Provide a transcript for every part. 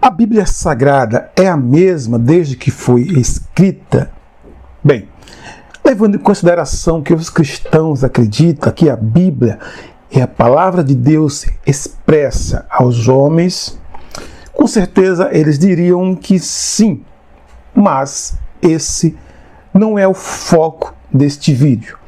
A Bíblia Sagrada é a mesma desde que foi escrita? Bem, levando em consideração que os cristãos acreditam que a Bíblia é a palavra de Deus expressa aos homens, com certeza eles diriam que sim, mas esse não é o foco deste vídeo.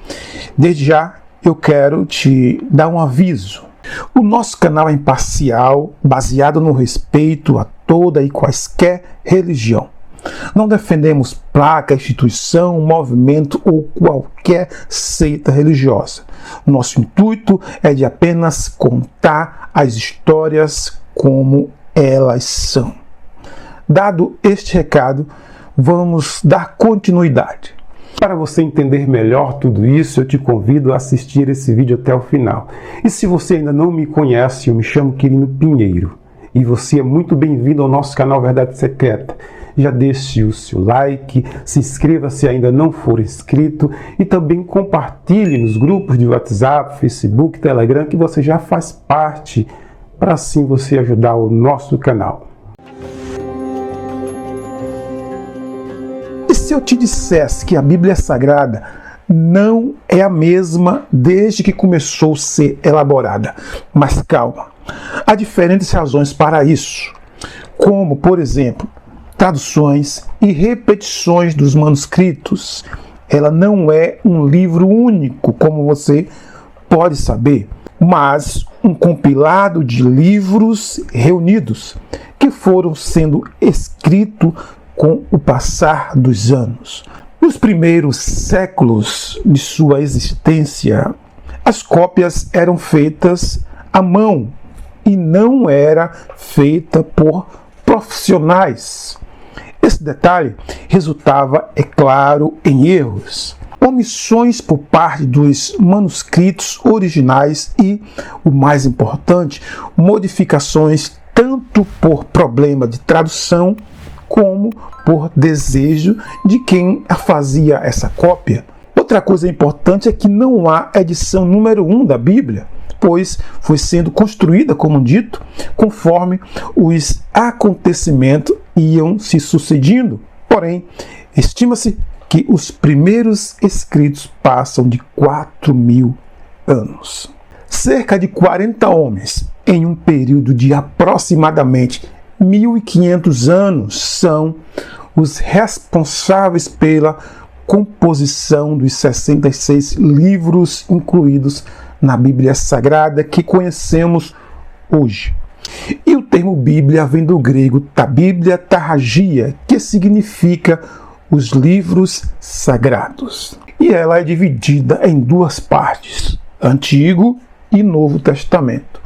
Desde já eu quero te dar um aviso. O nosso canal é imparcial, baseado no respeito a toda e quaisquer religião. Não defendemos placa, instituição, movimento ou qualquer seita religiosa. Nosso intuito é de apenas contar as histórias como elas são. Dado este recado, vamos dar continuidade. Para você entender melhor tudo isso, eu te convido a assistir esse vídeo até o final. E se você ainda não me conhece, eu me chamo Quirino Pinheiro. E você é muito bem-vindo ao nosso canal Verdade Secreta. Já deixe o seu like, se inscreva se ainda não for inscrito e também compartilhe nos grupos de WhatsApp, Facebook, Telegram que você já faz parte, para assim você ajudar o nosso canal. E se eu te dissesse que a Bíblia Sagrada não é a mesma desde que começou a ser elaborada? Mas calma, há diferentes razões para isso, como, por exemplo, traduções e repetições dos manuscritos. Ela não é um livro único, como você pode saber, mas um compilado de livros reunidos que foram sendo escritos com o passar dos anos. Nos primeiros séculos de sua existência, as cópias eram feitas à mão e não era feita por profissionais. Esse detalhe resultava, é claro, em erros, omissões por parte dos manuscritos originais e, o mais importante, modificações tanto por problema de tradução como por desejo de quem fazia essa cópia. Outra coisa importante é que não há edição número 1 da Bíblia, pois foi sendo construída, como dito, conforme os acontecimentos iam se sucedendo. Porém, estima-se que os primeiros escritos passam de 4.000 anos. Cerca de 40 homens, em um período de aproximadamente 1.500 anos, são os responsáveis pela composição dos 66 livros incluídos na Bíblia Sagrada que conhecemos hoje. E o termo Bíblia vem do grego tabíblia tarragia, que significa os livros sagrados. E ela é dividida em duas partes, Antigo e Novo Testamento.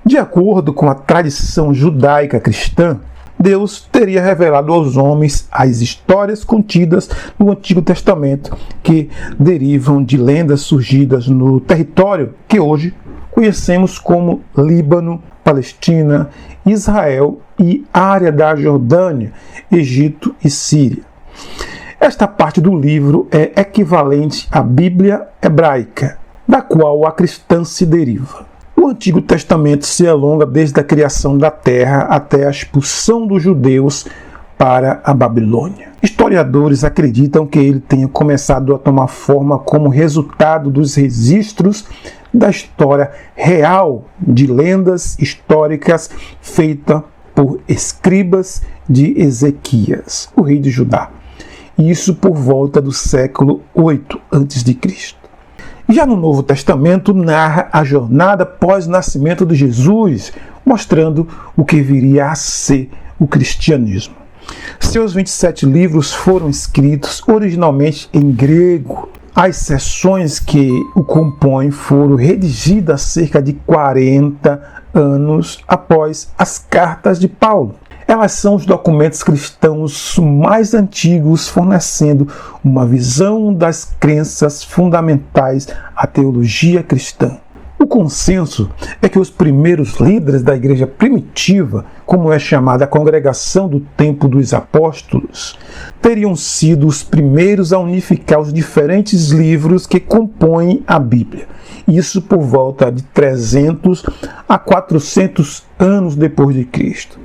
De acordo com a tradição judaica cristã, Deus teria revelado aos homens as histórias contidas no Antigo Testamento, que derivam de lendas surgidas no território que hoje conhecemos como Líbano, Palestina, Israel e área da Jordânia, Egito e Síria. Esta parte do livro é equivalente à Bíblia hebraica, da qual a cristã se deriva. O Antigo Testamento se alonga desde a criação da terra até a expulsão dos judeus para a Babilônia. Historiadores acreditam que ele tenha começado a tomar forma como resultado dos registros da história real de lendas históricas feita por escribas de Ezequias, o rei de Judá. Isso por volta do século 8 a.C. Já no Novo Testamento, narra a jornada pós-nascimento de Jesus, mostrando o que viria a ser o cristianismo. Seus 27 livros foram escritos originalmente em grego. As seções que o compõem foram redigidas cerca de 40 anos após as cartas de Paulo. Elas são os documentos cristãos mais antigos, fornecendo uma visão das crenças fundamentais à teologia cristã. O consenso é que os primeiros líderes da igreja primitiva, como é chamada a congregação do Templo dos Apóstolos, teriam sido os primeiros a unificar os diferentes livros que compõem a Bíblia. Isso por volta de 300 a 400 anos depois de Cristo.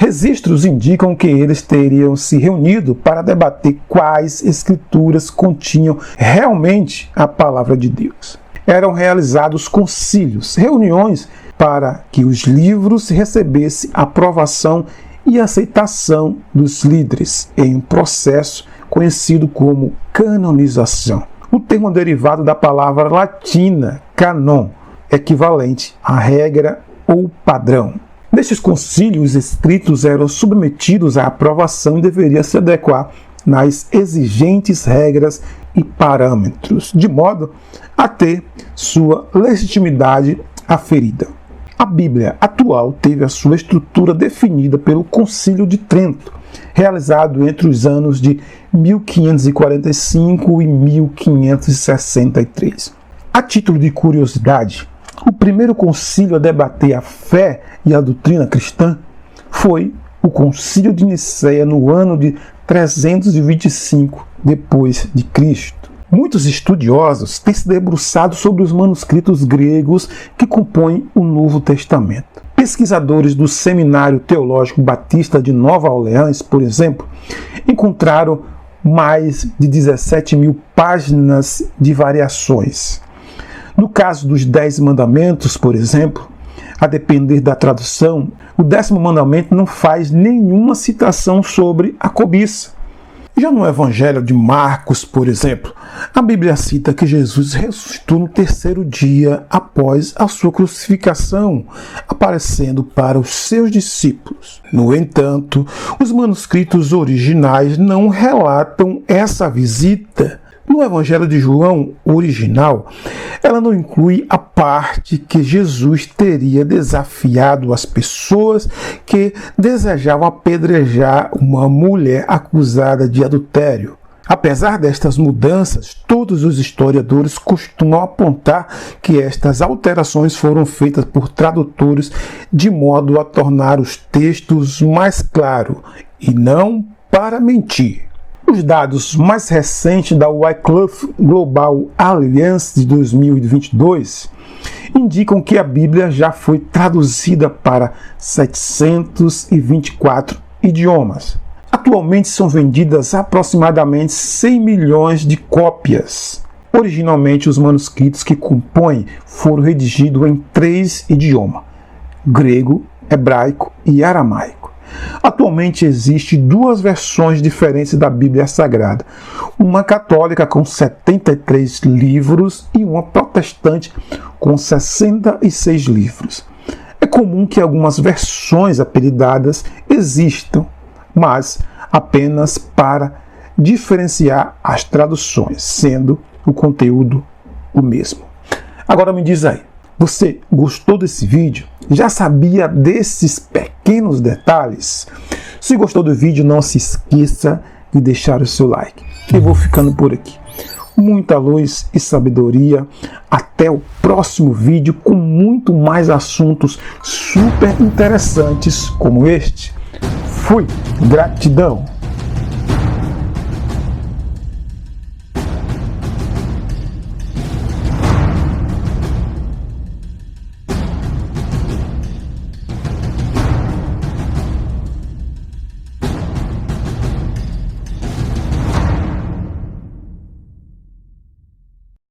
Registros indicam que eles teriam se reunido para debater quais escrituras continham realmente a palavra de Deus. Eram realizados concílios, reuniões para que os livros recebessem aprovação e aceitação dos líderes em um processo conhecido como canonização. O termo derivado da palavra latina canon, equivalente à regra ou padrão. Nestes concílios, os escritos eram submetidos à aprovação e deveriam se adequar nas exigentes regras e parâmetros, de modo a ter sua legitimidade aferida. A Bíblia atual teve a sua estrutura definida pelo Concílio de Trento, realizado entre os anos de 1545 e 1563. A título de curiosidade, o primeiro concílio a debater a fé e a doutrina cristã foi o Concílio de Nicéia no ano de 325 depois de Cristo. Muitos estudiosos têm se debruçado sobre os manuscritos gregos que compõem o Novo Testamento. Pesquisadores do Seminário Teológico Batista de Nova Orleans, por exemplo, encontraram mais de 17.000 páginas de variações. No caso dos 10 mandamentos, por exemplo, a depender da tradução, o 10º mandamento não faz nenhuma citação sobre a cobiça. Já no Evangelho de Marcos, por exemplo, a Bíblia cita que Jesus ressuscitou no 3º dia após a sua crucificação, aparecendo para os seus discípulos. No entanto, os manuscritos originais não relatam essa visita. No Evangelho de João original, ela não inclui a parte que Jesus teria desafiado as pessoas que desejavam apedrejar uma mulher acusada de adultério. Apesar destas mudanças, todos os historiadores costumam apontar que estas alterações foram feitas por tradutores de modo a tornar os textos mais claros e não para mentir. Os dados mais recentes da Wycliffe Global Alliance de 2022 indicam que a Bíblia já foi traduzida para 724 idiomas. Atualmente são vendidas aproximadamente 100 milhões de cópias. Originalmente, os manuscritos que compõem foram redigidos em 3 idiomas: grego, hebraico e aramaico. Atualmente existem 2 versões diferentes da Bíblia Sagrada, uma católica com 73 livros e uma protestante com 66 livros. É comum que algumas versões apelidadas existam, mas apenas para diferenciar as traduções, sendo o conteúdo o mesmo. Agora me diz aí, você gostou desse vídeo? Já sabia desses pequenos detalhes? Se gostou do vídeo, não se esqueça de deixar o seu like. Eu vou ficando por aqui. Muita luz e sabedoria. Até o próximo vídeo com muito mais assuntos super interessantes como este. Fui! Gratidão!